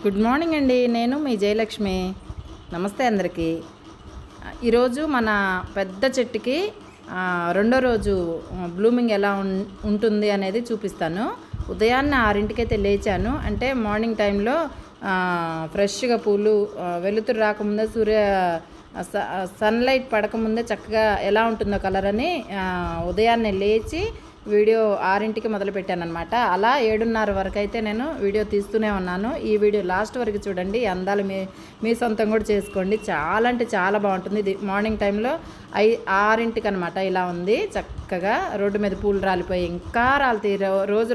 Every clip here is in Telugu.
గుడ్ మార్నింగ్ అండి. నేను మీ జయలక్ష్మి. నమస్తే అందరికీ. ఈరోజు మన పెద్ద చెట్టుకి రెండో రోజు బ్లూమింగ్ ఎలా ఉంటుంది అనేది చూపిస్తాను. ఉదయాన్నే 6ంటికైతే లేచాను. అంటే మార్నింగ్ టైంలో ఫ్రెష్గా పూలు వెలుతురు రాకముందే సన్లైట్ పడకముందే చక్కగా ఎలా ఉంటుందో కలర్ అని ఉదయాన్నే లేచి వీడియో 6ంటికి మొదలుపెట్టాను అనమాట. అలా 7:30 వరకు అయితే నేను వీడియో తీస్తూనే ఉన్నాను. ఈ వీడియో లాస్ట్ వరకు చూడండి. అందాలు మీ సొంతం కూడా చేసుకోండి. చాలా అంటే చాలా బాగుంటుంది. ఇది మార్నింగ్ టైంలో 6ంటికి అనమాట. ఇలా ఉంది చక్కగా. రోడ్డు మీద పూలు రాలిపోయి ఇంకా రాలుతాయి.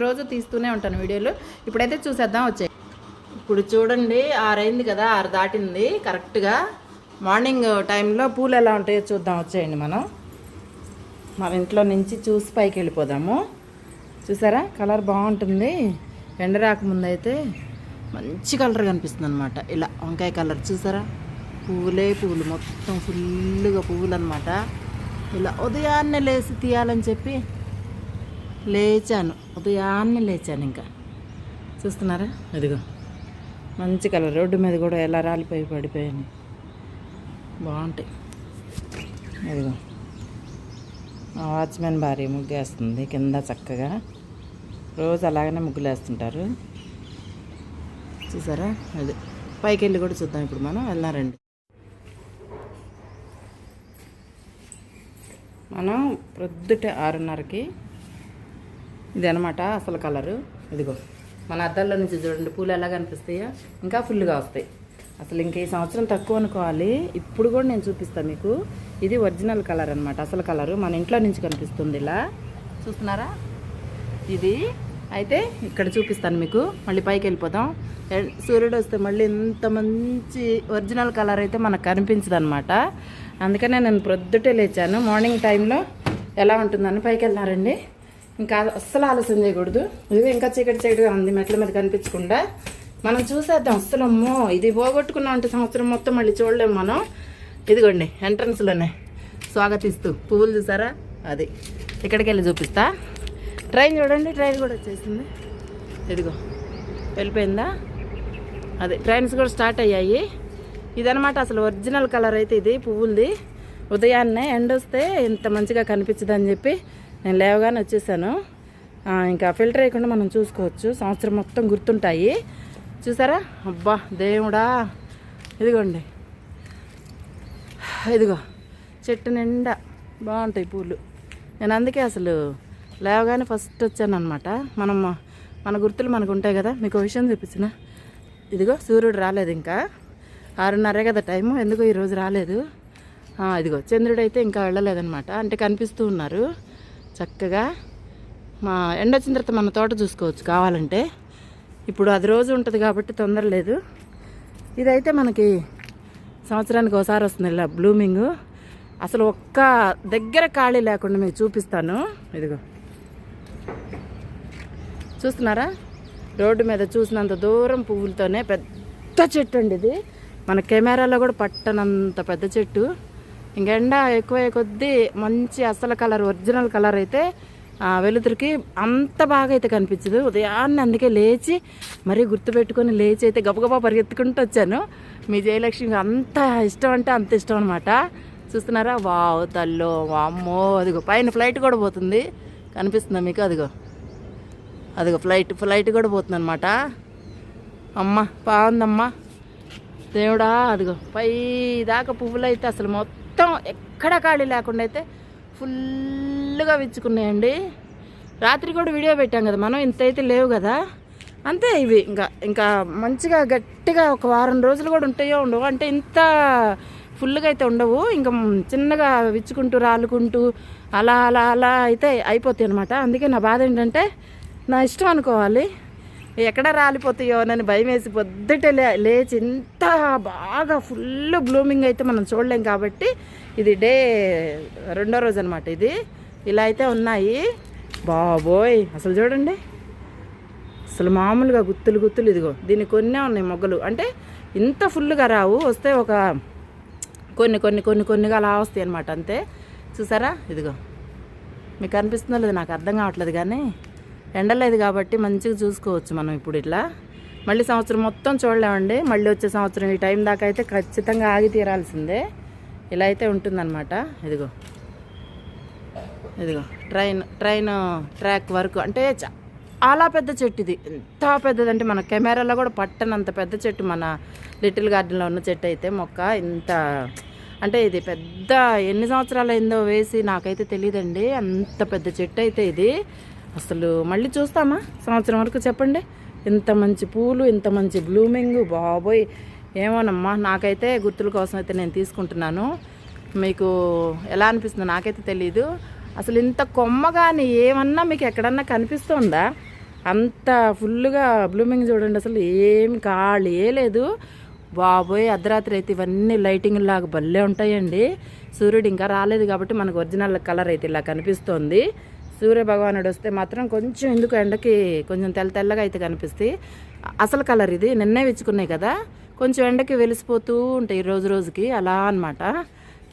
రోజు తీస్తూనే ఉంటాను వీడియోలు. ఇప్పుడైతే చూసేద్దాం వచ్చాయి. ఇప్పుడు చూడండి 6 అయింది కదా, 6 దాటింది కరెక్ట్గా. మార్నింగ్ టైంలో పూలు ఎలా ఉంటాయో చూద్దాం వచ్చేయండి. మన ఇంట్లో నుంచి చూసి పైకి వెళ్ళిపోదాము. చూసారా కలర్ బాగుంటుంది. ఎండ రాకముందు అయితే మంచి కలర్ కనిపిస్తుంది అనమాట. ఇలా వంకాయ కలర్ చూసారా, పువ్వులు మొత్తం ఫుల్గా పువ్వులు అనమాట. ఇలా ఉదయాన్నే లేచి తీయాలని చెప్పి ఉదయాన్నే లేచాను. ఇంకా చూస్తున్నారా, ఇదిగో మంచి కలర్. రోడ్డు మీద కూడా ఎలా రాలిపోయి పడిపోయాను, బాగుంటాయి. ఇదిగో వాచ్మెన్ భార్య ముగ్గేస్తుంది కింద చక్కగా. రోజు అలాగనే ముగ్గులు వేస్తుంటారు చూసారా. అది పైకి వెళ్ళి కూడా చూద్దాం. ఇప్పుడు మనం వెళ్దారండి. మనం ప్రొద్దుట 6:30కి ఇది అనమాట అసలు కలరు. ఇదిగో మన అద్దాల్లో నుంచి చూడండి పూలు ఎలా కనిపిస్తాయో, ఇంకా ఫుల్గా వస్తాయి. అసలు ఇంక ఈ సంవత్సరం తక్కువ అనుకోవాలి. ఇప్పుడు కూడా నేను చూపిస్తాను మీకు. ఇది ఒరిజినల్ కలర్ అనమాట, అసలు కలరు. మన ఇంట్లో నుంచి కనిపిస్తుంది ఇలా. చూస్తున్నారా, ఇది అయితే ఇక్కడ చూపిస్తాను మీకు. మళ్ళీ పైకి వెళ్ళిపోతాం. సూర్యుడు వస్తే మళ్ళీ ఇంత మంచి ఒరిజినల్ కలర్ అయితే మనకు కనిపించదు అనమాట. అందుకనే నేను ప్రొద్దుటే లేచాను. మార్నింగ్ టైంలో ఎలా ఉంటుందని పైకి వెళ్ళినారండి. ఇంకా అస్సలు ఆలస్యం చేయకూడదు. ఇది ఇంకా చీకటిగా ఉంది, మెట్ల మీద కనిపించకుండా. మనం చూసేద్దాం. అస్సలు అమ్మో, ఇది పోగొట్టుకున్నాం అంటే సంవత్సరం మొత్తం మళ్ళీ చూడలేము మనం. ఇదిగోండి ఎంట్రన్స్లోనే స్వాగతిస్తూ పువ్వులు చూసారా, అది ఇక్కడికి వెళ్ళి చూపిస్తా. ట్రైన్ చూడండి, ట్రైన్ కూడా వచ్చేసింది. ఇదిగో వెళ్ళిపోయిందా, అదే ట్రైన్స్ కూడా స్టార్ట్ అయ్యాయి. ఇదనమాట అసలు ఒరిజినల్ కలర్ అయితే ఇది పువ్వులది. ఉదయాన్నే ఎండ వస్తే ఇంత మంచిగా కనిపించదని చెప్పి నేను లేవగానే వచ్చేసాను. ఇంకా ఫిల్టర్ అయ్యకుండా మనం చూసుకోవచ్చు. సంవత్సరం మొత్తం గుర్తుంటాయి. చూసారా, అబ్బా దేవుడా. ఇదిగోండి, ఇదిగో చెట్టు నిండా బాగుంటాయి పూలు. నేను అందుకే అసలు లేవగానే ఫస్ట్ వచ్చాను అనమాట. మన గుర్తులు మనకు ఉంటాయి కదా. మీకు విషయం చూపించిన. ఇదిగో సూర్యుడు రాలేదు, ఇంకా 6:30 కదా టైము. ఎందుకో ఈరోజు రాలేదు. ఇదిగో చంద్రుడు అయితే ఇంకా వెళ్ళలేదనమాట. అంటే కనిపిస్తూ ఉన్నారు చక్కగా. మా ఎండ వచ్చిన తర్వాత మన తోట చూసుకోవచ్చు కావాలంటే. ఇప్పుడు అది రోజు ఉంటుంది కాబట్టి తొందర లేదు. ఇదైతే మనకి సంవత్సరానికి ఒకసారి వస్తుంది ఇలా బ్లూమింగ్. అసలు ఒక్క దగ్గర ఖాళీ లేకుండా మీకు చూపిస్తాను. ఇదిగో చూస్తున్నారా, రోడ్డు మీద చూసినంత దూరం పువ్వులతోనే పెద్ద చెట్టు అండి ఇది. మన కెమెరాలో కూడా పట్టనంత పెద్ద చెట్టు. ఇంక ఎండ ఎక్కువయ్యే కొద్దీ మంచి అసలు కలర్ ఒరిజినల్ కలర్ అయితే వెలుతురికి అంత బాగా అయితే కనిపించదు. ఉదయాన్నే అందుకే లేచి మరీ గుర్తుపెట్టుకొని లేచి అయితే గబగబా పరిగెత్తుకుంటూ వచ్చాను. మీ జయలక్ష్మి అంత ఇష్టం అంటే అంత ఇష్టం అనమాట. చూస్తున్నారా, వావ్ తల్లో వామ్మో. అదిగో పైన ఫ్లైట్ కూడా పోతుంది, కనిపిస్తుందా మీకు? అదిగో ఫ్లైట్ కూడా పోతుంది అనమాట. అమ్మ బాగుందమ్మా దేవుడా. అదిగో పై దాకా పువ్వులు అయితే అసలు మొత్తం ఎక్కడ ఖాళీ లేకుండా అయితే ఫుల్గా విచ్చుకున్నాయండి. రాత్రి కూడా వీడియో పెట్టాం కదా మనం, ఇంత అయితే లేవు కదా. అంతే ఇవి ఇంకా మంచిగా గట్టిగా ఒక వారం రోజులు కూడా ఉంటాయో ఉండవు. అంటే ఇంత ఫుల్గా అయితే ఉండవు. ఇంకా చిన్నగా విచ్చుకుంటూ రాలుకుంటూ అలా అలా అలా అయితే అయిపోతాయి అనమాట. అందుకే నా బాధ ఏంటంటే, నా ఇష్టం అనుకోవాలి, ఎక్కడ రాలిపోతాయో అని భయం వేసి పొద్దుటే లేచి ఇంత బాగా ఫుల్ బ్లూమింగ్ అయితే మనం చూడలేం కాబట్టి. ఇది రెండో రోజు అనమాట. ఇది ఇలా అయితే ఉన్నాయి. బాబోయ్ అసలు చూడండి, అసలు మామూలుగా గుత్తులు. ఇదిగో దీనికి కొన్నే ఉన్నాయి మొగ్గలు. అంటే ఇంత ఫుల్గా రావు, వస్తే ఒక కొన్నిగా అలా వస్తాయి అనమాట, అంతే. చూసారా, ఇదిగో మీకు కనిపిస్తుందో లేదు నాకు అర్థం కావట్లేదు, కానీ ఎండలేదు కాబట్టి మంచిగా చూసుకోవచ్చు మనం. ఇప్పుడు ఇట్లా మళ్ళీ సంవత్సరం మొత్తం చూడలేమండి. మళ్ళీ వచ్చే సంవత్సరం ఈ టైం దాకా అయితే ఖచ్చితంగా ఆగి తీరాల్సిందే. ఇలా అయితే ఉంటుందన్నమాట. ఇదిగో ఇదిగో ట్రైన్ ట్రాక్ వరకు అంటే చాలా పెద్ద చెట్టు ఇది. ఎంత పెద్దదంటే మన కెమెరాలో కూడా పట్టనంత పెద్ద చెట్టు. మన లిటిల్ గార్డెన్లో ఉన్న చెట్టు అయితే మొక్క ఇంత అంటే ఇది పెద్ద ఎన్ని సంవత్సరాలు అయిందో వేసి నాకైతే తెలియదండి. అంత పెద్ద చెట్టు అయితే ఇది. అసలు మళ్ళీ చూస్తామా సంవత్సరం వరకు చెప్పండి? ఇంత మంచి పూలు, ఇంత మంచి బ్లూమింగ్, బాబోయ్ ఏమోనమ్మా. నాకైతే గుర్తుల కోసం అయితే నేను తీసుకుంటున్నాను. మీకు ఎలా అనిపిస్తుందో నాకైతే తెలీదు. అసలు ఇంత కొమ్మ కానీ ఏమన్నా మీకు ఎక్కడన్నా కనిపిస్తుందా? అంత ఫుల్గా బ్లూమింగ్ చూడండి. అసలు ఏమి ఖాళీ లేదు బాబోయ్. అర్ధరాత్రి అయితే ఇవన్నీ లైటింగ్ లాగా భలే ఉంటాయండి. సూర్యుడు ఇంకా రాలేదు కాబట్టి మనకు ఒరిజినల్ కలర్ అయితే ఇలా కనిపిస్తోంది. సూర్య భగవానుడు వస్తే మాత్రం కొంచెం ఎందుకు ఎండకి కొంచెం తెల్లగా అయితే కనిపిస్తాయి. అసలు కలర్ ఇది నిన్నే విచ్చుకున్నాయి కదా, కొంచెం ఎండకి వెలిసిపోతూ ఉంటాయి రోజుకి అలా అనమాట.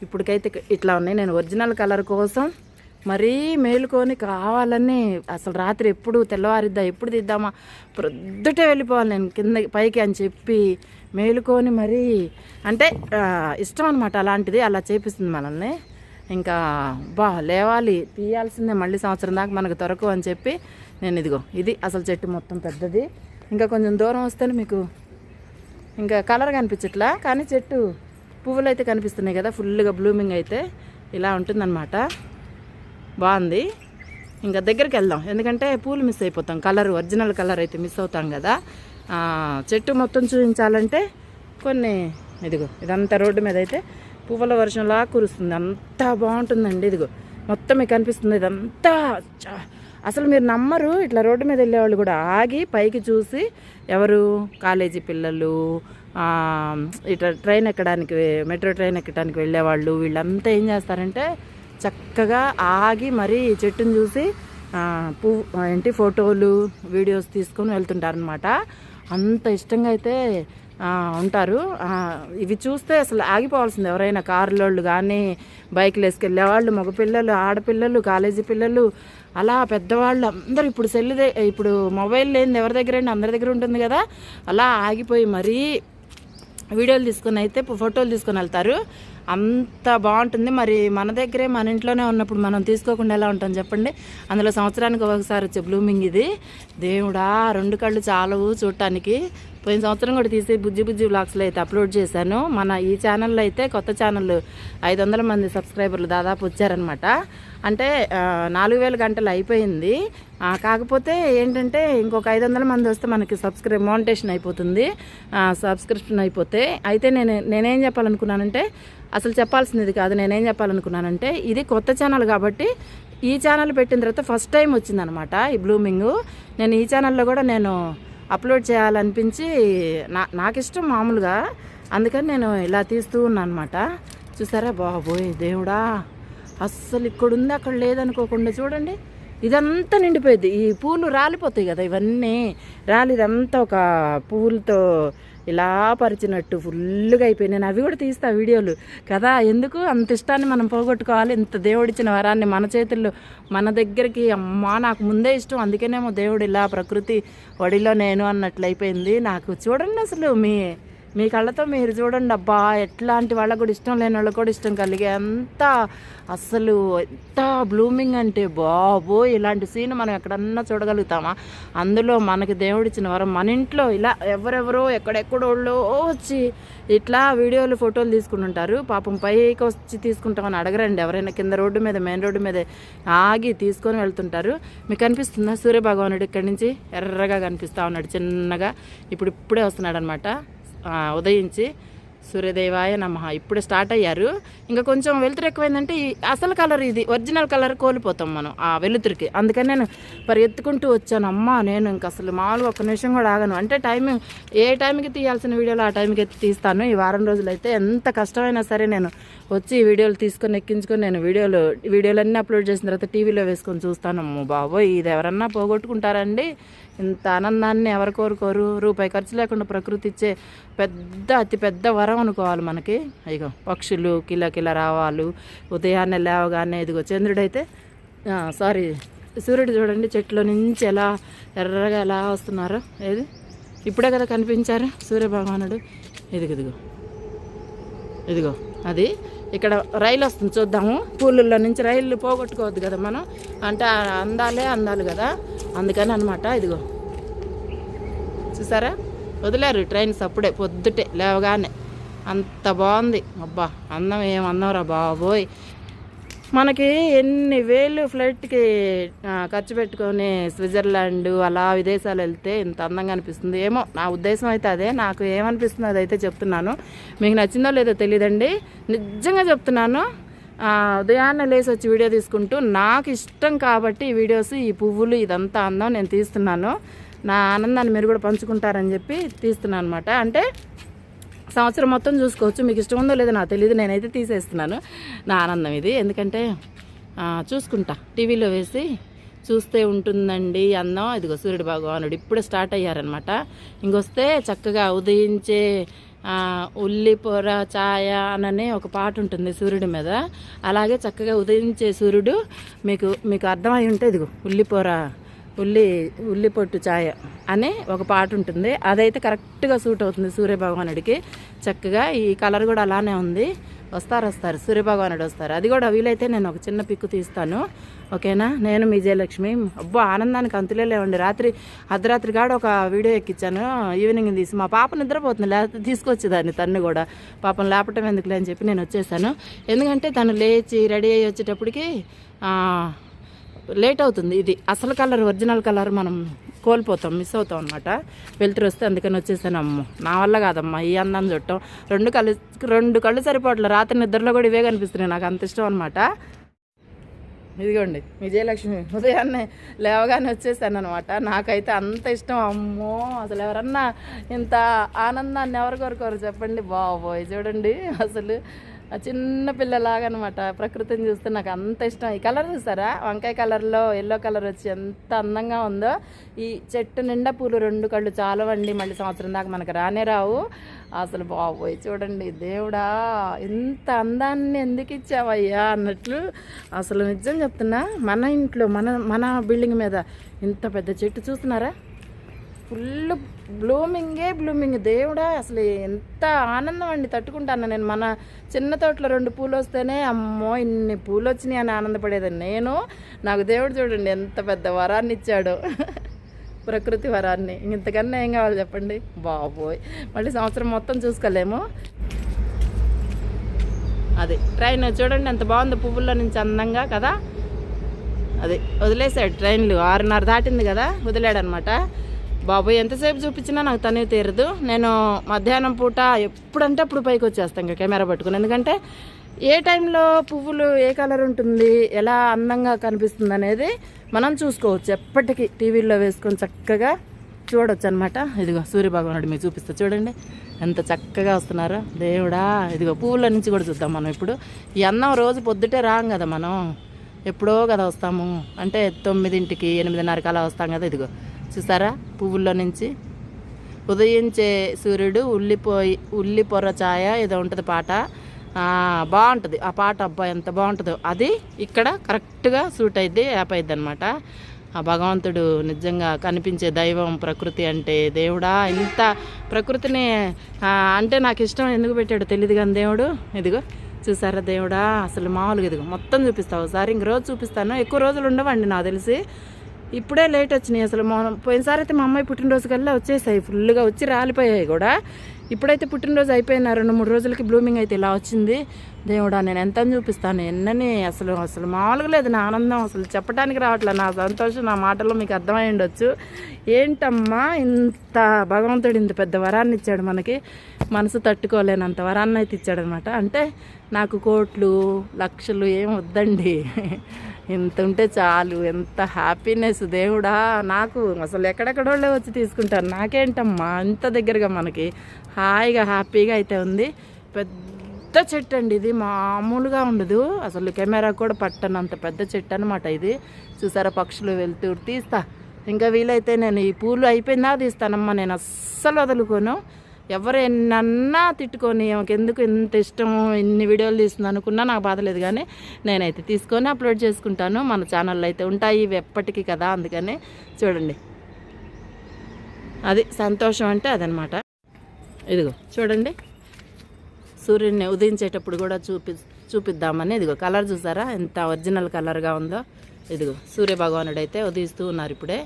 ఇప్పటికైతే ఇట్లా ఉన్నాయి. నేను ఒరిజినల్ కలర్ కోసం మరీ మేలుకొని కావాలని అసలు రాత్రి ఎప్పుడు తెల్లవారిద్దా, ఎప్పుడు తీద్దామా, ప్రొద్దుటే వెళ్ళిపోవాలి నేను కింద పైకి అని చెప్పి మేలుకొని మరీ అంటే ఇష్టం అనమాట అలాంటిది. అలా చేపిస్తుంది మనల్ని. ఇంకా లేవాలి తీయాల్సిందే మళ్ళీ సంవత్సరం దాకా మనకు దొరకవు అని చెప్పి నేను ఇదిగో ఇది అసలు చెట్టు మొత్తం పెద్దది. ఇంకా కొంచెం దూరం వస్తేనే మీకు ఇంకా కలర్ కనిపించట్లా, కానీ చెట్టు పువ్వులు అయితే కనిపిస్తున్నాయి కదా ఫుల్గా బ్లూమింగ్ అయితే ఇలా ఉంటుందన్నమాట. బాగుంది. ఇంకా దగ్గరికి వెళ్దాం, ఎందుకంటే పూలు మిస్ అయిపోతాం. కలర్ ఒరిజినల్ కలర్ అయితే మిస్ అవుతాం కదా. చెట్టు మొత్తం చూపించాలంటే కొన్ని ఇదిగో ఇదంతా రోడ్డు మీద అయితే పువ్వుల వర్షంలా కురుస్తుంది. అంతా బాగుంటుందండి. ఇదిగో మొత్తం మీకు కనిపిస్తుంది ఇదంతా. అసలు మీరు నమ్మరు, ఇట్లా రోడ్డు మీద వెళ్ళేవాళ్ళు కూడా ఆగి పైకి చూసి ఎవరు కాలేజీ పిల్లలు, ఇట్లా ట్రైన్ ఎక్కడానికి మెట్రో ట్రైన్ ఎక్కడానికి వెళ్ళేవాళ్ళు వీళ్ళంతా ఏం చేస్తారంటే చక్కగా ఆగి మరీ చెట్టును చూసి ఫోటోలు వీడియోస్ తీసుకొని వెళ్తుంటారనమాట. అంత ఇష్టంగా అయితే ఉంటారు. ఇవి చూస్తే అసలు ఆగిపోవాల్సింది. ఎవరైనా కారులోళ్ళు కానీ బైక్లు వేసుకెళ్ళే వాళ్ళు, మగపిల్లలు, ఆడపిల్లలు, కాలేజీ పిల్లలు, అలా పెద్దవాళ్ళు అందరూ ఇప్పుడు మొబైల్ లేనిది ఎవరి దగ్గర అందరి దగ్గర ఉంటుంది కదా, అలా ఆగిపోయి మరీ వీడియోలు తీసుకొని అయితే ఫోటోలు తీసుకొని వెళ్తారు. అంత బాగుంటుంది. మరి మన దగ్గరే మన ఇంట్లోనే ఉన్నప్పుడు మనం తీసుకోకుండా ఎలా ఉంటాం చెప్పండి? అందులో సంవత్సరానికి ఒకసారి వచ్చే బ్లూమింగ్ ఇది. దేవుడా 2 కళ్ళు చాలవు చూడటానికి. పోయిన సంవత్సరం కూడా తీసి బుజ్జి వ్లాగ్స్లో అయితే అప్లోడ్ చేశాను. మన ఈ ఛానల్లో అయితే కొత్త ఛానల్ 500 మంది సబ్స్క్రైబర్లు దాదాపు వచ్చారనమాట. అంటే 4000 గంటలు అయిపోయింది. కాకపోతే ఏంటంటే ఇంకొక 500 మంది వస్తే మనకి మోనిటేషన్ అయిపోతుంది, సబ్స్క్రిప్షన్ అయిపోతే. అయితే నేనేం చెప్పాలనుకున్నానంటే, అసలు చెప్పాల్సింది కాదు, నేనేం చెప్పాలనుకున్నానంటే ఇది కొత్త ఛానల్ కాబట్టి ఈ ఛానల్ పెట్టిన తర్వాత ఫస్ట్ టైం వచ్చిందనమాట ఈ బ్లూమింగ్. నేను ఈ ఛానల్లో కూడా నేను అప్లోడ్ చేయాలనిపించి నాకు ఇష్టం మామూలుగా, అందుకని నేను ఇలా తీస్తూ ఉన్నాను అనమాట. చూసారా బాబోయ్ దేవుడా, అస్సలు ఇక్కడుంది అక్కడ లేదనుకోకుండా చూడండి ఇదంతా నిండిపోయింది. ఈ పూలు రాలిపోతాయి కదా, ఇవన్నీ రాలి ఇదంతా ఒక పూలతో ఇలా పరిచినట్టు ఫుల్గా అయిపోయి. నేను అవి కూడా తీస్తా వీడియోలు కదా. ఎందుకు అంత ఇష్టాన్ని మనం పోగొట్టుకోవాలి? ఇంత దేవుడిచ్చిన వరాన్ని మన చేతుల్లో మన దగ్గరికి అమ్మా నాకు ముందే ఇష్టం. అందుకేనేమో దేవుడు ఇలా ప్రకృతి ఒడిలో నేను అన్నట్లు అయిపోయింది నాకు. చూడండి అసలు మీ కళ్ళతో మీరు చూడండి. అబ్బా ఎట్లాంటి వాళ్ళకు కూడా ఇష్టం లేని వాళ్ళకు కూడా ఇష్టం కలిగే అంత అసలు ఎంత బ్లూమింగ్ అంటే బాబో. ఇలాంటి సీన్ మనం ఎక్కడన్నా చూడగలుగుతామా? అందులో మనకి దేవుడిచ్చిన వరం. మన ఇంట్లో ఇలా ఎవరెవరో ఎక్కడెక్కడోళ్ళో వచ్చి ఇట్లా వీడియోలు ఫోటోలు తీసుకుంటుంటారు. పాపం పైకి వచ్చి తీసుకుంటామని అడగరండి ఎవరైనా. కింద రోడ్డు మీద మెయిన్ రోడ్డు మీద ఆగి తీసుకొని వెళ్తుంటారు. మీకు కనిపిస్తుందా సూర్యభగవానుడు ఇక్కడి నుంచి ఎర్రగా కనిపిస్తూ ఉన్నాడు చిన్నగా. ఇప్పుడే వస్తున్నాడు అనమాట ఉదయించి. సూర్యదేవాయ నమః. ఇప్పుడే స్టార్ట్ అయ్యారు. ఇంకా కొంచెం వెలుతురు ఎక్కువైందంటే అసలు కలర్ ఇది ఒరిజినల్ కలర్ కోల్పోతాం మనం ఆ వెలుతురికి. అందుకని నేను పరిగెత్తుకుంటూ వచ్చాను. అమ్మ నేను ఇంకా అసలు మామూలుగా ఒక్క నిమిషం కూడా ఆగను. అంటే ఏ టైంకి తీయాల్సిన వీడియోలు ఆ టైంకి అయితే తీస్తాను. ఈ వారం రోజులు అయితే ఎంత కష్టమైనా సరే నేను వచ్చి ఈ వీడియోలు తీసుకొని ఎక్కించుకొని నేను వీడియోలన్నీ అప్లోడ్ చేసిన తర్వాత టీవీలో వేసుకొని చూస్తాను. అమ్మో బాబోయ్ ఇది ఎవరన్నా పోగొట్టుకుంటారండి? ఇంత ఆనందాన్ని ఎవరు కోరుకోరు? రూపాయి ఖర్చు లేకుండా ప్రకృతి ఇచ్చే అతి పెద్ద వరం అనుకోవాలి మనకి. ఇగో పక్షులు కిల రావాలు ఉదయాన్నే లేవగానే. ఇదిగో చంద్రుడైతే సూర్యుడు చూడండి చెట్లో నుంచి ఎలా ఎర్రగా ఎలా వస్తున్నారు. ఏది ఇప్పుడే కదా కనిపించారు సూర్యభగవానుడు. ఇదిగో ఇదిగో అది ఇక్కడ రైలు వస్తుంది చూద్దాము. పూలుల్లో నుంచి రైళ్ళు పోగొట్టుకోవద్దు కదా మనం, అంటే అందాలు కదా, అందుకని అనమాట. ఇదిగో చూసారా, వదిలేరు ట్రైన్స్ అప్పుడే పొద్దుటే లేవగానే. అంత బాగుంది. అబ్బా అందం ఏం అందం బాబోయ్. మనకి ఎన్ని వేలు ఫ్లైట్కి ఖర్చు పెట్టుకొని స్విట్జర్లాండ్ అలా విదేశాలు వెళ్తే ఇంత అందంగా అనిపిస్తుంది ఏమో. నా ఉద్దేశం అయితే అదే, నాకు ఏమనిపిస్తుంది అదైతే చెప్తున్నాను. మీకు నచ్చిందో లేదో తెలియదండి, నిజంగా చెప్తున్నాను. ఉదయాన్నే లేసి వచ్చి వీడియో తీసుకుంటూ నాకు ఇష్టం కాబట్టి ఈ వీడియోస్, ఈ పువ్వులు, ఇదంతా అందం నేను తీస్తున్నాను. నా ఆనందాన్ని మీరు కూడా పంచుకుంటారని చెప్పి తీస్తున్నాను అనమాట. అంటే సంవత్సరం మొత్తం చూసుకోవచ్చు, మీకు ఇష్టం ఉందో లేదో నాకు తెలియదు, నేనైతే తీసేస్తున్నాను. నా ఆనందం ఇది, ఎందుకంటే చూసుకుంటా, టీవీలో వేసి చూస్తే ఉంటుందండి అందం. ఇదిగో సూర్యుడు భగవానుడు ఇప్పుడే స్టార్ట్ అయ్యారనమాట. ఇంకొస్తే చక్కగా ఉదయించే ఉల్లిపొర ఛాయ అననే ఒక పాట ఉంటుంది సూర్యుడి మీద. అలాగే చక్కగా ఉదయించే సూర్యుడు మీకు అర్థమై ఉంటే ఇదిగో ఉల్లి పొట్టు ఛాయ అనే ఒక పాట ఉంటుంది. అదైతే కరెక్ట్గా సూట్ అవుతుంది సూర్యభగవానుడికి. చక్కగా ఈ కలర్ కూడా అలానే ఉంది. వస్తారు సూర్యభగవానుడు వస్తారు. అది కూడా వీలైతే నేను ఒక చిన్న పిక్కు తీస్తాను, ఓకేనా. నేను మీ జయలక్ష్మి. అబ్బో ఆనందానికి అంతులే లేవండి. అర్ధరాత్రి కాడ ఒక వీడియో ఎక్కించాను, ఈవినింగ్ తీసి. మా పాప నిద్రపోతుంది, లేకపోతే తీసుకొచ్చేదాన్ని తన్ను కూడా. పాపం లేపటం ఎందుకులే అని చెప్పి నేను వచ్చేసాను. ఎందుకంటే తను లేచి రెడీ అయ్యి వచ్చేటప్పటికి లేట్ అవుతుంది. ఇది అసలు కలర్, ఒరిజినల్ కలర్ మనం కోల్పోతాం, మిస్ అవుతాం అనమాట. వెళ్తురు వస్తే అందుకని వచ్చేసాను. అమ్మో నా వల్ల కాదమ్మా ఈ అందాన్ని చుట్టం. రెండు కళ్ళు సరిపోవట్లేదు. రాత్రి నిద్రలో కూడా ఇవే కనిపిస్తున్నాయి, నాకు అంత ఇష్టం అనమాట. ఇదిగోండి విజయలక్ష్మి ఉదయాన్నే లేవగానే వచ్చేసాను అనమాట. నాకైతే అంత ఇష్టం. అమ్మో అసలు ఎవరన్నా ఇంత ఆనందాన్ని ఎవరు కోరుకోరు చెప్పండి. బాబోయ్ చూడండి, అసలు చిన్న పిల్లలాగా అనమాట. ప్రకృతిని చూస్తే నాకు అంత ఇష్టం. ఈ కలర్ చూసారా, వంకాయ కలర్లో ఎల్లో కలర్ వచ్చి ఎంత అందంగా ఉందో. ఈ చెట్టు నిండా పూలు 2 కళ్ళు చాలవండి, మళ్ళీ సంవత్సరం దాకా మనకు రానే రావు. అసలు బాబోయ్ చూడండి, దేవుడా ఇంత అందాన్ని ఎందుకు ఇచ్చావయ్యా అన్నట్లు. అసలు నిజం చెప్తున్నా, మన ఇంట్లో మన బిల్డింగ్ మీద ఇంత పెద్ద చెట్టు చూస్తున్నారా, ఫుల్ బ్లూమింగ్. దేవుడా అసలు ఎంత ఆనందం అండి, తట్టుకుంటాను నేను. మన చిన్న తోటలో 2 పూలు వస్తేనే అమ్మో ఇన్ని పూలు వచ్చినాయి అని ఆనందపడేదాన్ని నేను. నాకు దేవుడు చూడండి ఎంత పెద్ద వరాన్ని ఇచ్చాడు, ప్రకృతి వరాన్ని. ఇంతకన్నా ఏం కావాలి చెప్పండి. బాబోయ్ మళ్ళీ సంవత్సరం మొత్తం చూసుకోలేము. అది ట్రైన్ చూడండి ఎంత బాగుంది, పువ్వుల్లో నుంచి అందంగా కదా. అది వదిలేసాడు ట్రైన్లు, 6:30 దాటింది కదా, వదిలాడనమాట. బాబోయ్ ఎంతసేపు చూపించినా నాకు తనివి తీరదు. నేను మధ్యాహ్నం పూట ఎప్పుడంటే అప్పుడు పైకి వచ్చేస్తాను ఇంకా కెమెరా పట్టుకుని. ఎందుకంటే ఏ టైంలో పువ్వులు ఏ కలర్ ఉంటుంది, ఎలా అందంగా కనిపిస్తుంది అనేది మనం చూసుకోవచ్చు. ఎప్పటికీ టీవీల్లో వేసుకొని చక్కగా చూడవచ్చు అనమాట. ఇదిగో సూర్యభగవానుడు మీకు చూపిస్తా చూడండి ఎంత చక్కగా వస్తున్నారో. దేవుడా ఇదిగో పువ్వుల నుంచి కూడా చూద్దాం మనం. ఇప్పుడు ఈ అన్నం రోజు పొద్దుటే రాం కదా మనం, ఎప్పుడో కదా వస్తాము. అంటే 9ంటికి 8:30 అలా వస్తాం కదా. ఇదిగో చూసారా పువ్వుల్లో నుంచి ఉదయించే సూర్యుడు, ఉల్లిపొర ఛాయ ఏదో ఉంటుంది పాట, బాగుంటుంది ఆ పాట. అబ్బా ఎంత బాగుంటుందో. అది ఇక్కడ కరెక్ట్గా సూట్ అయింది, యాప్ అయింది అనమాట. ఆ భగవంతుడు నిజంగా కనిపించే దైవం ప్రకృతి అంటే. దేవుడా ఇంత ప్రకృతిని అంటే నాకు ఇష్టం ఎందుకు పెట్టాడో తెలియదు కానీ దేవుడు. ఇదిగో చూసారా దేవుడా అసలు మామూలుగా. ఇదిగో మొత్తం చూపిస్తావు ఒకసారి, ఇంక రోజు చూపిస్తాను. ఎక్కువ రోజులు ఉండవండి నాకు తెలిసి, ఇప్పుడే లేట్ వచ్చినాయి. అసలు పోయినసారి అయితే మా అమ్మాయి పుట్టినరోజు కల్లా వచ్చేసాయి, ఫుల్గా వచ్చి రాలిపోయాయి కూడా. ఇప్పుడైతే పుట్టినరోజు అయిపోయిన 2-3 రోజులకి బ్లూమింగ్ అయితే ఇలా వచ్చింది. దేవుడా నేను ఎంత చూపిస్తాను ఎన్నని. అసలు మామూలుగా లేదు నా ఆనందం, అసలు చెప్పడానికి రావట్లేదు నా సంతోషం. నా మాటల్లో మీకు అర్థమై ఉండొచ్చు. ఏంటమ్మా ఇంత భగవంతుడు ఇంత పెద్ద వరాన్ని ఇచ్చాడు మనకి, మనసు తట్టుకోలేనంత వరాన్ని అయితే ఇచ్చాడనమాట. అంటే నాకు కోట్లు లక్షలు ఏం వద్దండి, ఇంత ఉంటే చాలు. ఎంత హ్యాపీనెస్ దేవుడా నాకు. అసలు ఎక్కడెక్కడోళ్ళే వచ్చి తీసుకుంటారు, నాకేంటమ్మా ఇంత దగ్గరగా మనకి హాయిగా హ్యాపీగా అయితే ఉంది. పెద్ద చెట్టు అండి ఇది, మామూలుగా ఉండదు అసలు. కెమెరా కూడా పట్టనంత పెద్ద చెట్టు అనమాట ఇది. చూసారా పక్షులు వెళ్తూ తీస్తా. ఇంకా వీలైతే నేను ఈ పూలు అయిపోయిందా తీస్తానమ్మా, నేను అస్సలు వదులుకోను. ఎవరు ఎన్నన్నా తిట్టుకొని ఎందుకు ఇంత ఇష్టం ఇన్ని వీడియోలు తీస్తుంది అనుకున్నా నాకు బాధలేదు, కానీ నేనైతే తీసుకొని అప్లోడ్ చేసుకుంటాను. మన ఛానల్లో అయితే ఉంటాయి ఇవి ఎప్పటికీ కదా, అందుకని చూడండి అది సంతోషం అంటే అదనమాట. ఇదిగో చూడండి, సూర్యుడిని ఉదయించేటప్పుడు కూడా చూపిద్దామని. ఇదిగో కలర్ చూసారా ఎంత ఒరిజినల్ కలర్గా ఉందో. ఇదిగో సూర్యభగవానుడు అయితే ఉదయిస్తూ ఉన్నారు ఇప్పుడే.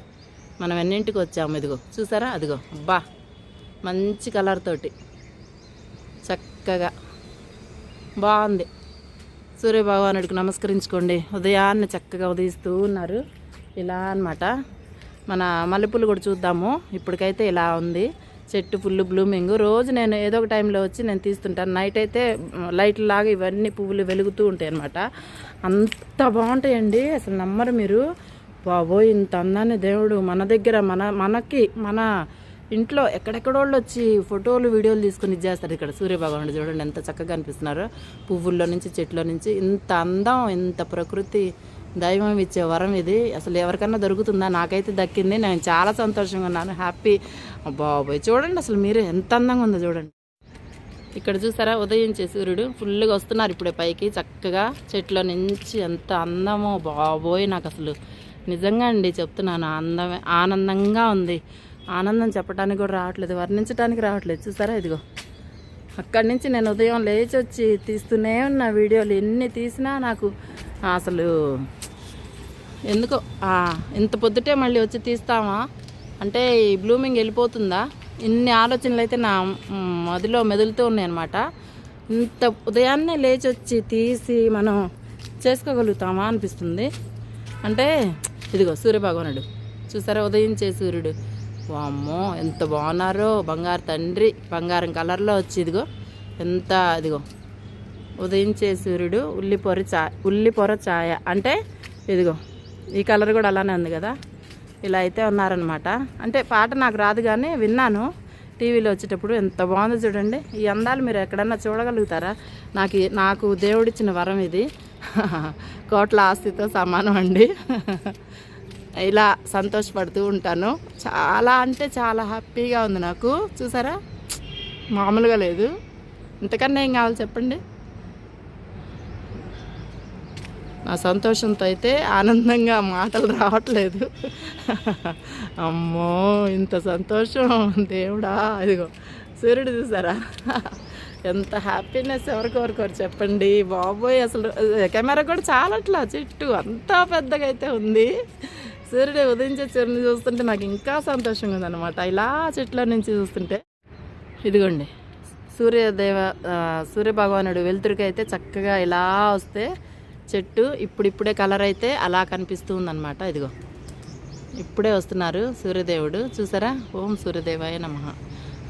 మనం ఎన్నింటికి వచ్చాము, ఇదిగో చూసారా, అదిగో అబ్బా మంచి కలర్ తోటి చక్కగా బాగుంది. సూర్యభగవానుడికి నమస్కరించుకోండి. ఉదయాన్నే చక్కగా ఉదయిస్తూ ఉన్నారు ఇలా అన్నమాట. మన మల్లెపూలు కూడా చూద్దాము. ఇప్పటికైతే ఇలా ఉంది చెట్టు ఫుల్ బ్లూమింగ్. రోజు నేను ఏదో ఒక టైంలో వచ్చి నేను తీస్తుంటాను. నైట్ అయితే లైట్ లాగా ఇవన్నీ పువ్వులు వెలుగుతూ ఉంటాయి అన్నమాట. అంత బాగుంటాయండి, అసలు నమ్మరు మీరు. బాబోయ్, ఇంత అందాన్ని దేవుడు మన దగ్గర మనకి మన ఇంట్లో ఎక్కడెక్కడోళ్ళు వచ్చి ఫోటోలు వీడియోలు తీసుకుని ఇచ్చేస్తారు. ఇక్కడ సూర్యభగవానుడు చూడండి ఎంత చక్కగా అనిపిస్తున్నారు. పువ్వుల్లో నుంచి చెట్ల నుంచి ఇంత అందం, ఇంత ప్రకృతి దైవం ఇచ్చే వరం ఇది. అసలు ఎవరికన్నా దొరుకుతుందా? నాకైతే దక్కింది. నేను చాలా సంతోషంగా ఉన్నాను, హ్యాపీ. బాబోయ్ చూడండి అసలు మీరు ఎంత అందంగా ఉందో చూడండి. ఇక్కడ చూసారా ఉదయించే సూర్యుడు ఫుల్గా వస్తున్నారు ఇప్పుడే పైకి చక్కగా చెట్ల నుంచి. ఎంత అందమో బాబోయ్, నాకు అసలు నిజంగా అండి చెప్తున్నాను, ఆనందంగా ఉంది. ఆనందం చెప్పడానికి కూడా రావట్లేదు, వర్ణించడానికి రావట్లేదు. చూసారా ఇదిగో అక్కడి నుంచి నేను ఉదయం లేచి వచ్చి తీస్తూనే ఉన్న వీడియోలు. ఎన్ని తీసినా నాకు అసలు ఎందుకో ఇంత పొద్దుటే మళ్ళీ వచ్చి తీస్తామా అంటే ఈ బ్లూమింగ్ వెళ్ళిపోతుందా, ఇన్ని ఆలోచనలు అయితే నా మదిలో మెదులుతూ ఉన్నాయన్నమాట. ఇంత ఉదయాన్నే లేచి వచ్చి తీసి మనం చేసుకోగలుగుతామా అనిపిస్తుంది. అంటే ఇదిగో సూర్యభగవానుడు చూసారా ఉదయించే సూర్యుడు. వామ్మో ఎంత బాగున్నారో, బంగారు తండ్రి బంగారం కలర్లో వచ్చి ఇదిగో ఎంత ఇదిగో ఉదయించే సూర్యుడు ఉల్లిపొర ఛాయ అంటే ఇదిగో ఈ కలర్ కూడా అలానే ఉంది కదా. ఇలా అయితే ఉన్నారనమాట. అంటే పాట నాకు రాదు కానీ విన్నాను టీవీలో వచ్చేటప్పుడు. ఎంత బాగుందో చూడండి. ఈ అందాలు మీరు ఎక్కడన్నా చూడగలుగుతారా? నాకు దేవుడిచ్చిన వరం ఇది. కోట్ల ఆస్తితో సమానం అండి. ఇలా సంతోషపడుతూ ఉంటాను. చాలా అంటే చాలా హ్యాపీగా ఉంది నాకు. చూసారా మామూలుగా లేదు. ఇంతకన్నా ఏం కావాలి చెప్పండి? నా సంతోషంతో అయితే ఆనందంగా మాటలు రావట్లేదు. అమ్మో ఇంత సంతోషం దేవుడా. ఇదిగో సూర్యుడు చూసారా ఎంత హ్యాపీనెస్ ఎవరికొరకొరు చెప్పండి. బాబోయ్ అసలు కెమెరా కూడా చాలట్లా, చెట్టు అంతా పెద్దగా అయితే ఉంది. సూర్యుడు ఉదయించే సూర్యుని చూస్తుంటే నాకు ఇంకా సంతోషంగా ఉందన్నమాట. ఇలా చెట్ల నుంచి చూస్తుంటే ఇదిగోండి సూర్యభగవానుడు వెలుతురికి అయితే చక్కగా ఇలా వస్తే చెట్టు ఇప్పుడిప్పుడే కలర్ అయితే అలా కనిపిస్తూ ఉందన్నమాట. ఇదిగో ఇప్పుడే వస్తున్నారు సూర్యదేవుడు. చూసారా, ఓం సూర్యదేవాయ నమః.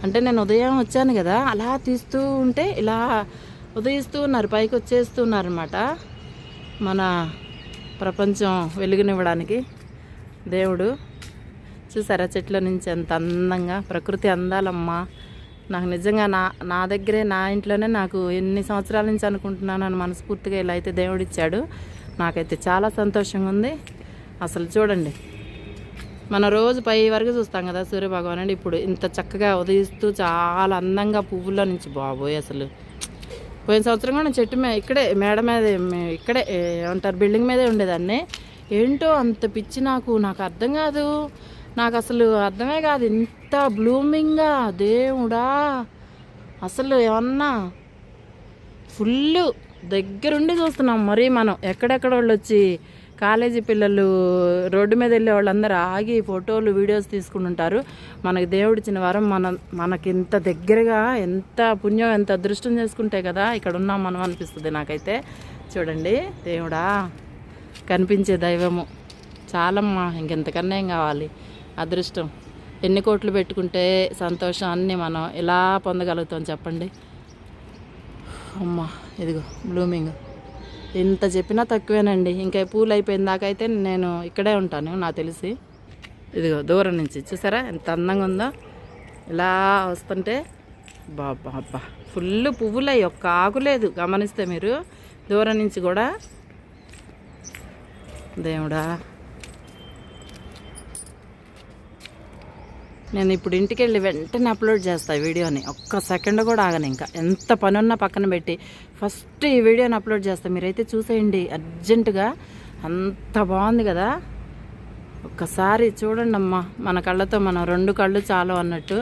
అంటే నేను ఉదయం వచ్చాను కదా, అలా తీస్తూ ఉంటే ఇలా ఉదయిస్తూ ఉన్నారు, పైకి వచ్చేస్తూ ఉన్నారనమాట. మన ప్రపంచం వెలుగునివ్వడానికి దేవుడు. చూసారా చెట్ల నుంచి ఎంత అందంగా, ప్రకృతి అందాలమ్మా. నాకు నిజంగా నా దగ్గరే నా ఇంట్లోనే నాకు ఎన్ని సంవత్సరాల నుంచి అనుకుంటున్నాను అని మనస్ఫూర్తిగా ఇలా అయితే దేవుడిచ్చాడు. నాకైతే చాలా సంతోషంగా ఉంది. అసలు చూడండి, మన రోజు పై వరకు చూస్తాం కదా సూర్యభగవానుడు, ఇప్పుడు ఇంత చక్కగా ఉదయిస్తూ చాలా అందంగా పువ్వుల్లో నుంచి. బాబోయ్ అసలు పోయిన సంవత్సరం కూడా చెట్టు మీద ఇక్కడే మేడ మీద ఇక్కడే ఏమంటారు బిల్డింగ్ మీదే ఉండేదాన్ని. ఏంటో అంత పిచ్చి నాకు అర్థం కాదు. నాకు అసలు అర్థమే కాదు, ఇంత బ్లూమింగ్గా దేవుడా. అసలు ఏమన్నా ఫుల్ దగ్గరుండి చూస్తున్నాం. మరి మనం ఎక్కడెక్కడ వాళ్ళు వచ్చి కాలేజీ పిల్లలు రోడ్డు మీద వెళ్ళే వాళ్ళందరూ ఆగి ఫోటోలు వీడియోస్ తీసుకుంటుంటారు. మనకి దేవుడిచ్చిన వరం మనకి ఇంత దగ్గరగా, ఎంత పుణ్యం ఎంత అదృష్టం చేసుకుంటే కదా ఇక్కడ ఉన్నాం మనం అనిపిస్తుంది నాకైతే. చూడండి దేవుడా, కనిపించే దైవము చాలమ్మా, ఇంకెంతకన్నా ఏం కావాలి. అదృష్టం ఎన్ని కోట్లు పెట్టుకుంటే సంతోషం అన్నీ మనం ఇలా పొందగలుగుతాం చెప్పండి. అమ్మా ఇదిగో బ్లూమింగ్ ఇంత చెప్పినా తక్కువేనండి. ఇంకా పూలు అయిపోయిన దాకా అయితే నేను ఇక్కడే ఉంటాను నాకు తెలిసి. ఇదిగో దూరం నుంచి చూసారా ఎంత అందంగా ఉందో. ఇలా వస్తుంటే బాబా అబ్బా ఫుల్ పువ్వులయ్యి, ఒక్క ఆకు లేదు గమనిస్తే మీరు దూరం నుంచి కూడా. దేవుడా, నేను ఇప్పుడు ఇంటికి వెళ్ళి వెంటనే అప్లోడ్ చేస్తాను వీడియోని. ఒక్క సెకండ్ కూడా ఆగను. ఇంకా ఎంత పని ఉన్నా పక్కన పెట్టి ఫస్ట్ ఈ వీడియోని అప్లోడ్ చేస్తాను. మీరైతే చూసేయండి అర్జెంటుగా. అంత బాగుంది కదా. ఒక్కసారి చూడండి అమ్మా, మన కళ్ళతో మనం 2 కళ్ళు చాలు అన్నట్టు.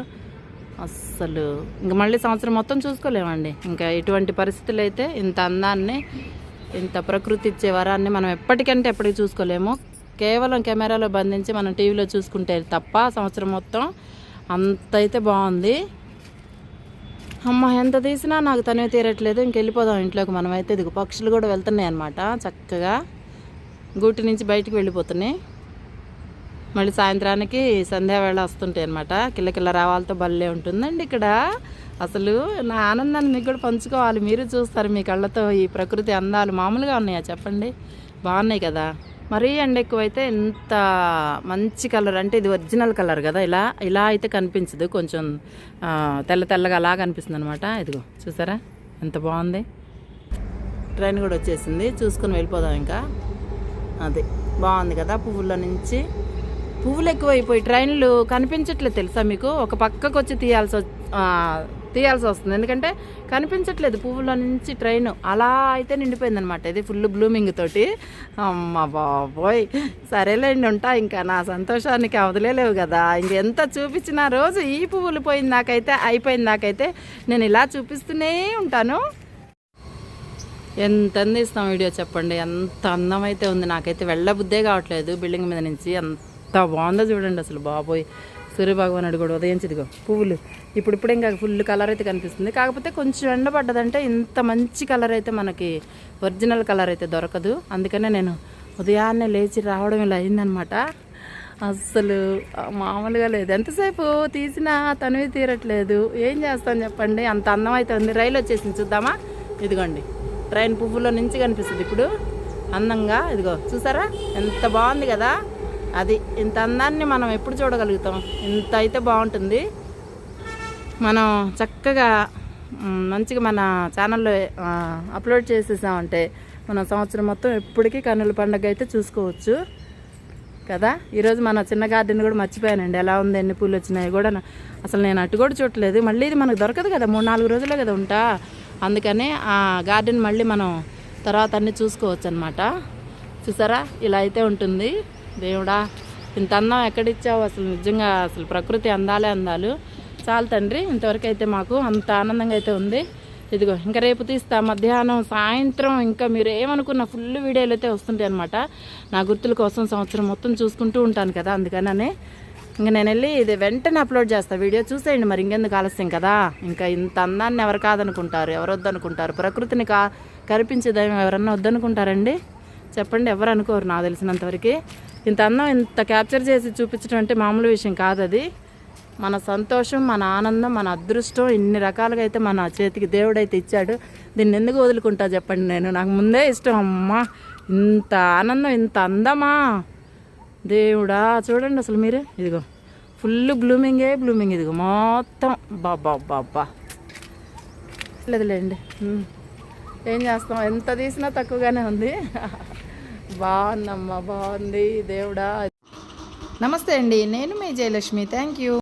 అస్సలు ఇంక మళ్ళీ సంవత్సరం మొత్తం చూసుకోలేమండి. ఇంకా ఇటువంటి పరిస్థితులు అయితే ఇంత అందాన్ని, ఇంత ప్రకృతి ఇచ్చే వరాన్ని మనం ఎప్పటికంటే ఎప్పటికి చూసుకోలేము. కేవలం కెమెరాలో బంధించి మనం టీవీలో చూసుకుంటే తప్ప సంవత్సరం మొత్తం అంత అయితే బాగుంది. అమ్మ ఎంత తీసినా నాకు తనివి తీరట్లేదు. ఇంకెళ్ళిపోదాం ఇంట్లోకి మనమైతే. ఇదిగో పక్షులు కూడా వెళ్తున్నాయి అన్నమాట, చక్కగా గూటి నుంచి బయటికి వెళ్ళిపోతున్నాయి. మళ్ళీ సాయంత్రానికి సంధ్యావేళ వస్తుంటాయి అనమాట. కిల్లకిల్ల రావాలతో భలే ఉంటుందండి ఇక్కడ. అసలు నా ఆనందాన్ని మీకు కూడా పంచుకోవాలి, మీరు చూస్తారు మీ కళ్ళతో. ఈ ప్రకృతి అందాలు మామూలుగా ఉన్నాయా చెప్పండి? బాగున్నాయి కదా. మరీ ఎండ ఎక్కువైతే ఎంత మంచి కలర్ అంటే, ఇది ఒరిజినల్ కలర్ కదా, ఇలా అయితే కనిపించదు, కొంచెం తెల్లగా అలా కనిపిస్తుంది అనమాట. ఇదిగో చూసారా ఎంత బాగుంది. ట్రైన్ కూడా వచ్చేసింది, చూసుకొని వెళ్ళిపోదాం ఇంకా. అది బాగుంది కదా. పువ్వుల్లో పువ్వులు ఎక్కువైపోయి ట్రైన్లు కనిపించట్లేదు తెలుసా మీకు? ఒక పక్కకు వచ్చి తీయాల్సి వస్తుంది, ఎందుకంటే కనిపించట్లేదు పువ్వుల నుంచి ట్రైన్. అలా అయితే నిండిపోయింది అనమాట. ఇది ఫుల్ బ్లూమింగ్ తోటి. అమ్మ బాబోయ్, సరేలేండి ఉంటా. ఇంకా నా సంతోషానికి అవదలేవు కదా. ఇంకెంత చూపించినా రోజు ఈ పువ్వులు అయిపోయింది నాకైతే నేను ఇలా చూపిస్తూనే ఉంటాను. ఎంత అందిస్తాం వీడియో చెప్పండి. ఎంత అందం అయితే ఉంది. నాకైతే వెళ్ళబుద్దే కావట్లేదు బిల్డింగ్ మీద నుంచి. ఎంత బాగుందో చూడండి అసలు. బాబోయ్, సూర్యభగవానుడు కూడా ఉదయించిదిగో పువ్వులు. ఇప్పుడు ఇంకా ఫుల్ కలర్ అయితే కనిపిస్తుంది. కాకపోతే కొంచెం ఎండ పడ్డదంటే ఇంత మంచి కలర్ అయితే మనకి ఒరిజినల్ కలర్ అయితే దొరకదు. అందుకనే నేను ఉదయాన్నే లేచి రావడం ఇలా అయిందనమాట. అస్సలు మామూలుగా లేదు. ఎంతసేపు తీసినా తనివి తీరట్లేదు. ఏం చేస్తాను చెప్పండి, అంత అందం అయితే ఉంది. రైలు వచ్చేసింది, చూద్దామా? ఇదిగోండి ట్రైన్ పువ్వులో నుంచి కనిపిస్తుంది ఇప్పుడు అందంగా. ఇదిగో చూసారా ఎంత బాగుంది కదా. అది ఇంత అందాన్ని మనం ఎప్పుడు చూడగలుగుతాం? ఇంత అయితే బాగుంటుంది. మనం చక్కగా మంచిగా మన ఛానల్లో అప్లోడ్ చేసేసామంటే మనం సంవత్సరం మొత్తం ఎప్పటికీ కన్నుల పండుగ అయితే చూసుకోవచ్చు కదా. ఈరోజు మన చిన్న గార్డెన్ కూడా మర్చిపోయానండి. ఎలా ఉంది, ఎన్ని పూలు వచ్చినాయి కూడా అసలు నేను అటు కూడా చూడలేదు. మళ్ళీ ఇది మనకు దొరకదు కదా, 3-4 రోజులే కదా ఉంటా. అందుకని ఆ గార్డెన్ మళ్ళీ మనం తర్వాత అన్నీ చూసుకోవచ్చు అనమాట. చూసారా ఇలా అయితే ఉంటుంది. దేవుడా, ఇంత అందం ఎక్కడిచ్చావు అసలు. నిజంగా అసలు ప్రకృతి అందాలు. చాలు తండ్రి, ఇంతవరకు అయితే మాకు అంత ఆనందంగా అయితే ఉంది. ఇదిగో ఇంకా రేపు తీస్తా, మధ్యాహ్నం సాయంత్రం ఇంకా మీరు ఏమనుకున్న ఫుల్ వీడియోలు అయితే వస్తుంటాయి అనమాట. నా గుర్తుల కోసం సంవత్సరం మొత్తం చూసుకుంటూ ఉంటాను కదా, అందుకని ఇంకా నేను వెళ్ళి ఇది వెంటనే అప్లోడ్ చేస్తాను. వీడియో చూసేయండి మరి, ఇంకెందుకు ఆలస్యం కదా. ఇంకా ఇంత అందాన్ని ఎవరు కాదనుకుంటారు, ఎవరు వద్దనుకుంటారు? ప్రకృతిని కనిపించేదేమో ఎవరన్నా వద్దనుకుంటారండి చెప్పండి? ఎవరు అనుకోరు నాకు తెలిసినంతవరకు. ఇంత అందం ఇంత క్యాప్చర్ చేసి చూపించడం అంటే మామూలు విషయం కాదు. అది మన సంతోషం, మన ఆనందం, మన అదృష్టం. ఇన్ని రకాలుగా అయితే మన చేతికి దేవుడైతే ఇచ్చాడు. దీన్ని ఎందుకు వదులుకుంటా చెప్పండి? నాకు ముందే ఇష్టం. అమ్మా, ఇంత ఆనందం, ఇంత అందమా దేవుడా. చూడండి అసలు మీరే, ఇదిగో ఫుల్ బ్లూమింగ్. ఇదిగో మొత్తం బాబా లేదులేండి, ఏం చేస్తాం, ఎంత తీసినా తక్కువగానే ఉంది. బాగుందమ్మా, బాగుంది దేవుడా. నమస్తే అండి, నేను మీ జయలక్ష్మి. Thank you.